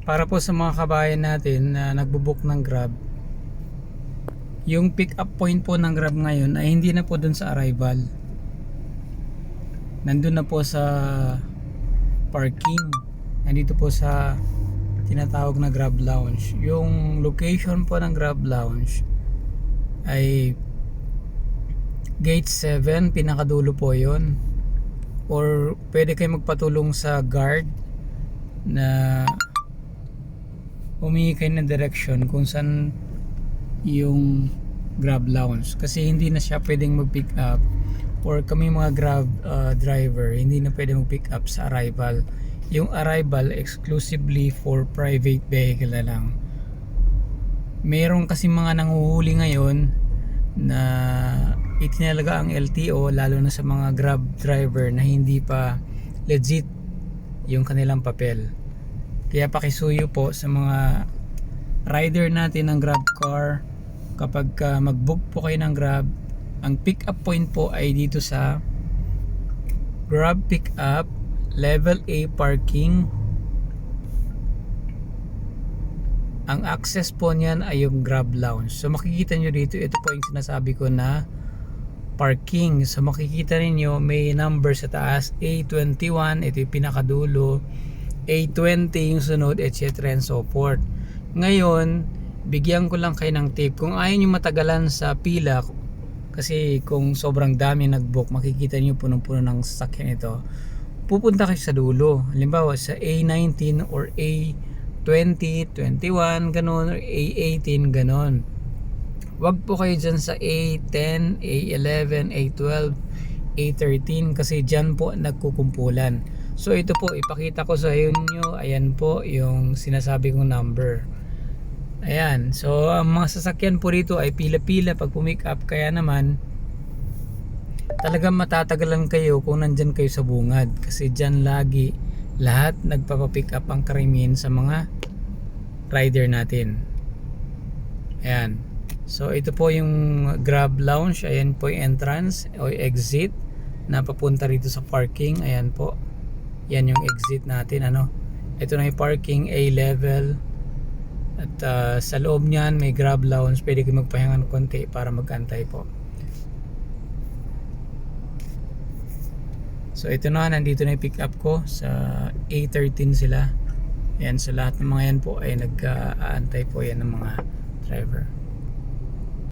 Para po sa mga kabayan natin na nagbo-book ng Grab, yung pick up point po ng Grab ngayon ay hindi na po dun sa arrival. Nandun na po sa parking. Nandito po sa tinatawag na Grab Lounge. Yung location po ng Grab Lounge ay Gate 7, pinakadulo po yon. Or pwede kayo magpatulong sa guard na humingi kayo ng direction kung saan yung Grab Lounge, kasi hindi na siya pwedeng mag-pick up, or kami mga Grab driver hindi na pwedeng mag-pick up sa arrival. Yung arrival exclusively for private vehicle na lang. Meron kasi mga nanguhuli ngayon na itinalaga ang LTO, lalo na sa mga Grab driver na hindi pa legit yung kanilang papel. Kaya pakisuyo po sa mga rider natin ng Grab car, kapag mag-book po kayo ng Grab, ang pick up point po ay dito sa Grab pick up level A parking. Ang access po niyan ay yung Grab Lounge. So makikita nyo dito, ito po yung sinasabi ko na parking. So makikita niyo may number sa taas, A21, ito yung pinakadulo, A20 yung sunod, etc. and so forth. Ngayon, bigyan ko lang kayo ng tip. Kung ayaw nyo matagalan sa pila, kasi kung sobrang dami nag-book, makikita nyo punong-puno ng sasakyan ito, pupunta kayo sa dulo. Halimbawa sa A19 or A20, 21, ganon, or A18, ganon. Wag po kayo dyan sa A10, A11, A12, A13, kasi dyan po nagkukumpulan. So ito po, ipakita ko sa inyo. Ayan po yung sinasabi kong number. Ayan, so ang mga sasakyan po rito ay pila-pila pag pumick up, kaya naman talagang matatagalan kayo kung nandyan kayo sa bungad, kasi dyan lagi lahat nagpapapick up ang karamihan sa mga rider natin. Ayan, so ito po yung Grab Lounge. Ayan po yung entrance o exit na papunta rito sa parking. Ayan po, yan yung exit natin. Ito na yung parking A level. At sa loob niyan may Grab Lounge, pwede kayo magpahinga ng konti para magantay po. So ito na, nandito na yung pick up ko sa A13 sila. Ayan, so lahat ng mga yan po ay nag-aantay po yan ng mga driver.